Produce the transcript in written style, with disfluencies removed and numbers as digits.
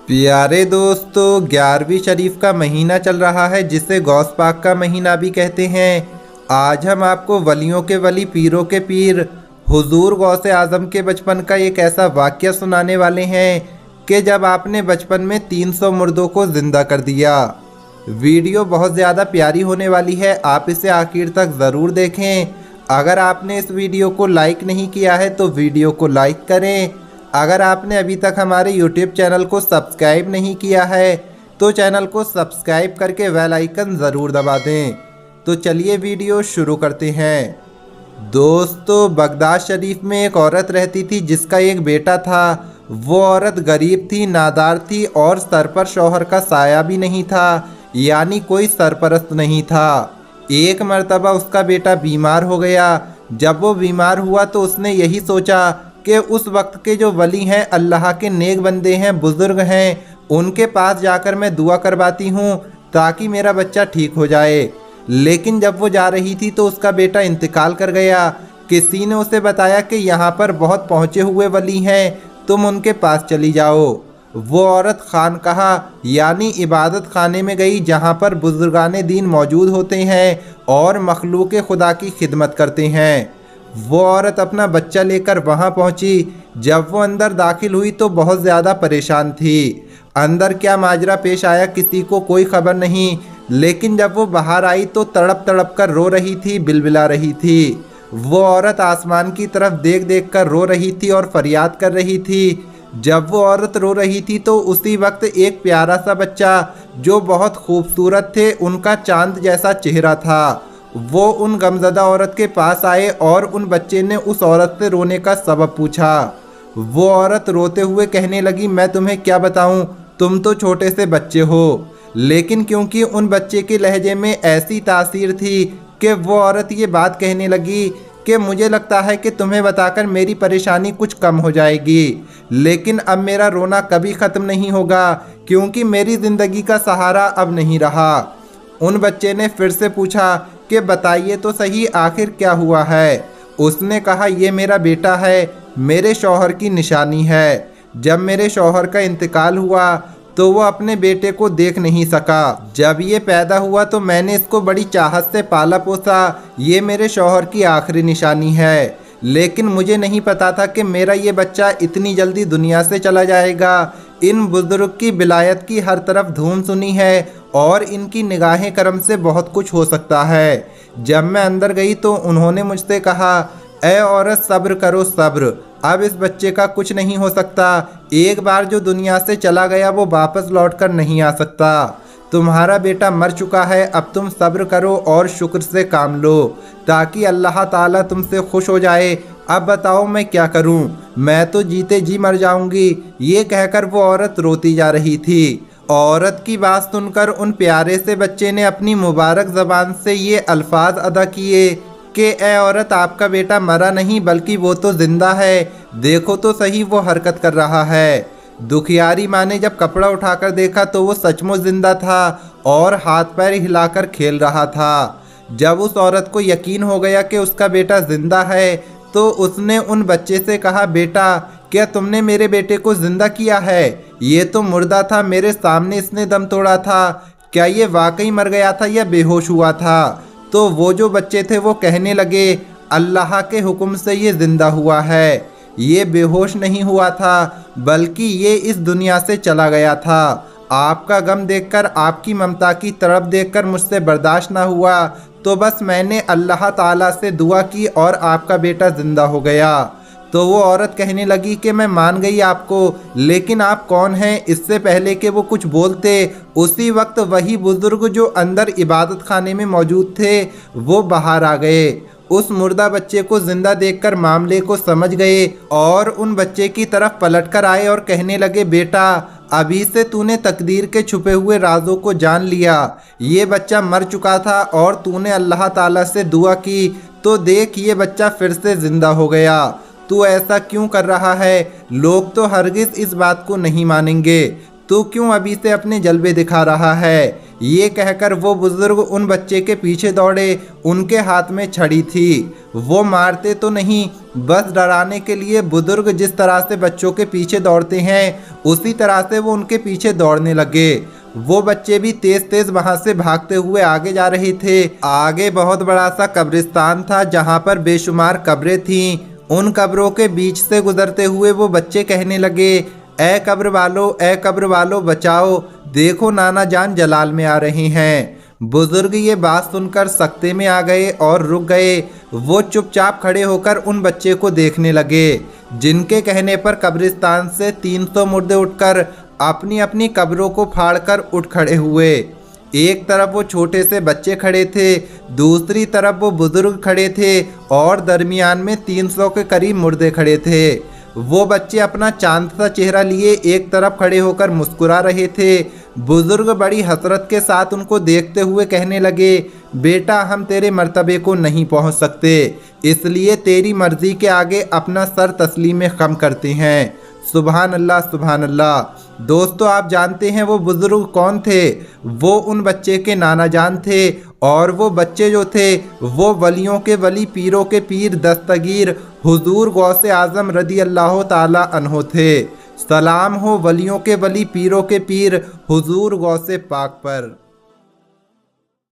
प्यारे दोस्तों, 11वीं शरीफ का महीना चल रहा है जिसे गौस पाक का महीना भी कहते हैं। आज हम आपको वलियों के वली पीरों के पीर हुजूर गौसे आज़म के बचपन का एक ऐसा वाक़या सुनाने वाले हैं कि जब आपने बचपन में 300 मुर्दों को ज़िंदा कर दिया। वीडियो बहुत ज़्यादा प्यारी होने वाली है, आप इसे आखिर तक ज़रूर देखें। अगर आपने इस वीडियो को लाइक नहीं किया है तो वीडियो को लाइक करें। अगर आपने अभी तक हमारे YouTube चैनल को सब्सक्राइब नहीं किया है तो चैनल को सब्सक्राइब करके बेल आइकन ज़रूर दबा दें। तो चलिए वीडियो शुरू करते हैं। दोस्तों, बगदाद शरीफ में एक औरत रहती थी जिसका एक बेटा था। वो औरत गरीब थी, नादार थी और सर पर शौहर का साया भी नहीं था, यानी कोई सरपरस्त नहीं था। एक मर्तबा उसका बेटा बीमार हो गया। जब वो बीमार हुआ तो उसने यही सोचा कि उस वक्त के जो वली हैं, अल्लाह के नेक बंदे हैं, बुज़ुर्ग हैं, उनके पास जाकर मैं दुआ करवाती हूँ ताकि मेरा बच्चा ठीक हो जाए। लेकिन जब वो जा रही थी तो उसका बेटा इंतकाल कर गया। किसी ने उसे बताया कि यहाँ पर बहुत पहुँचे हुए वली हैं, तुम उनके पास चली जाओ। वो औरत खानकाहा यानी इबादत खाने में गई जहाँ पर बुजुर्गाने दीन मौजूद होते हैं और मखलूक खुदा की खिदमत करते हैं। वो औरत अपना बच्चा लेकर वहाँ पहुँची। जब वो अंदर दाखिल हुई तो बहुत ज़्यादा परेशान थी। अंदर क्या माजरा पेश आया किसी को कोई खबर नहीं, लेकिन जब वो बाहर आई तो तड़प तड़प कर रो रही थी, बिलबिला रही थी। वो औरत आसमान की तरफ देख देख कर रो रही थी और फरियाद कर रही थी। जब वो औरत रो रही थी तो उसी वक्त एक प्यारा सा बच्चा जो बहुत खूबसूरत थे, उनका चांद जैसा चेहरा था, वो उन गमज़दा औरत के पास आए और उन बच्चे ने उस औरत से रोने का सबब पूछा। वो औरत रोते हुए कहने लगी, मैं तुम्हें क्या बताऊं, तुम तो छोटे से बच्चे हो। लेकिन क्योंकि उन बच्चे के लहजे में ऐसी तासीर थी कि वो औरत ये बात कहने लगी कि मुझे लगता है कि तुम्हें बताकर मेरी परेशानी कुछ कम हो जाएगी, लेकिन अब मेरा रोना कभी ख़त्म नहीं होगा क्योंकि मेरी ज़िंदगी का सहारा अब नहीं रहा। उन बच्चे ने फिर से पूछा कि बताइए तो सही, आखिर क्या हुआ है। उसने कहा, ये मेरा बेटा है, मेरे शौहर की निशानी है। जब मेरे शौहर का इंतकाल हुआ तो वो अपने बेटे को देख नहीं सका। जब ये पैदा हुआ तो मैंने इसको बड़ी चाहत से पाला पोसा। ये मेरे शौहर की आखिरी निशानी है, लेकिन मुझे नहीं पता था कि मेरा ये बच्चा इतनी जल्दी दुनिया से चला जाएगा। इन बुजुर्ग की विलायत की हर तरफ धूम सुनी है और इनकी निगाहें करम से बहुत कुछ हो सकता है। जब मैं अंदर गई तो उन्होंने मुझसे कहा, ए औरत, सब्र करो सब्र, अब इस बच्चे का कुछ नहीं हो सकता। एक बार जो दुनिया से चला गया वो वापस लौटकर नहीं आ सकता। तुम्हारा बेटा मर चुका है, अब तुम सब्र करो और शुक्र से काम लो ताकि अल्लाह ताला तुमसे खुश हो जाए। अब बताओ मैं क्या करूं, मैं तो जीते जी मर जाऊंगी। ये कहकर वो औरत रोती जा रही थी। औरत की बात सुनकर उन प्यारे से बच्चे ने अपनी मुबारक ज़बान से ये अल्फाज अदा किए कि ए औरत, आपका बेटा मरा नहीं बल्कि वो तो ज़िंदा है, देखो तो सही वो हरकत कर रहा है। दुखियारी माँ ने जब कपड़ा उठाकर देखा तो वो सचमुच जिंदा था और हाथ पैर हिलाकर खेल रहा था। जब उस औरत को यकीन हो गया कि उसका बेटा जिंदा है तो उसने उन बच्चे से कहा, बेटा, क्या तुमने मेरे बेटे को जिंदा किया है? ये तो मुर्दा था, मेरे सामने इसने दम तोड़ा था। क्या ये वाकई मर गया था या बेहोश हुआ था? तो वो जो बच्चे थे वो कहने लगे, अल्लाह के हुक्म से ये जिंदा हुआ है, ये बेहोश नहीं हुआ था बल्कि ये इस दुनिया से चला गया था। आपका गम देखकर, आपकी ममता की तड़प देखकर मुझसे बर्दाश्त ना हुआ तो बस मैंने अल्लाह ताला से दुआ की और आपका बेटा ज़िंदा हो गया। तो वो औरत कहने लगी कि मैं मान गई आपको, लेकिन आप कौन हैं? इससे पहले कि वो कुछ बोलते उसी वक्त वही बुज़ुर्ग जो अंदर इबादत खाने में मौजूद थे वो बाहर आ गए। उस मुर्दा बच्चे को जिंदा देखकर मामले को समझ गए और उन बच्चे की तरफ पलटकर आए और कहने लगे, बेटा, अभी से तूने तकदीर के छुपे हुए राजों को जान लिया। ये बच्चा मर चुका था और तूने अल्लाह ताला से दुआ की तो देख ये बच्चा फिर से जिंदा हो गया। तू ऐसा क्यों कर रहा है? लोग तो हरगिज़ इस बात को नहीं मानेंगे। तू क्यों अभी से अपने जलवे दिखा रहा है? ये कहकर वो बुजुर्ग उन बच्चे के पीछे दौड़े। उनके हाथ में छड़ी थी। वो मारते तो नहीं, बस डराने के लिए। बुजुर्ग जिस तरह से बच्चों के पीछे दौड़ते हैं उसी तरह से वो उनके पीछे दौड़ने लगे। वो बच्चे भी तेज तेज वहां से भागते हुए आगे जा रहे थे। आगे बहुत बड़ा सा कब्रिस्तान था जहां पर बेशुमार कब्रें थीं। उन कब्रों के बीच से गुजरते हुए वो बच्चे कहने लगे, ए कब्र वालो, ए कब्र वालो बचाओ, देखो नाना जान जलाल में आ रहे हैं। बुजुर्ग ये बात सुनकर सकते में आ गए और रुक गए। वो चुपचाप खड़े होकर उन बच्चे को देखने लगे, जिनके कहने पर कब्रिस्तान से 300 मुर्दे उठकर अपनी अपनी कब्रों को फाड़कर उठ खड़े हुए। एक तरफ वो छोटे से बच्चे खड़े थे, दूसरी तरफ वो बुजुर्ग खड़े थे और दरमियान में 300 के करीब मुर्दे खड़े थे। वो बच्चे अपना चांद सा चेहरा लिए एक तरफ खड़े होकर मुस्कुरा रहे थे। बुजुर्ग बड़ी हसरत के साथ उनको देखते हुए कहने लगे, बेटा हम तेरे मर्तबे को नहीं पहुंच सकते, इसलिए तेरी मर्जी के आगे अपना सर तस्लीम खम करते हैं। सुभान अल्लाह, सुभान अल्लाह। दोस्तों, आप जानते हैं वो बुजुर्ग कौन थे? वो उन बच्चे के नाना जान थे और वो बच्चे जो थे वो वलियों के वली, पीरों के पीर, दस्तगीर हुजूर गौसे आज़म रदी अल्लाह ताला अन्हो थे। सलाम हो वलियों के वली, पीरों के पीर हुजूर गौसे पाक पर।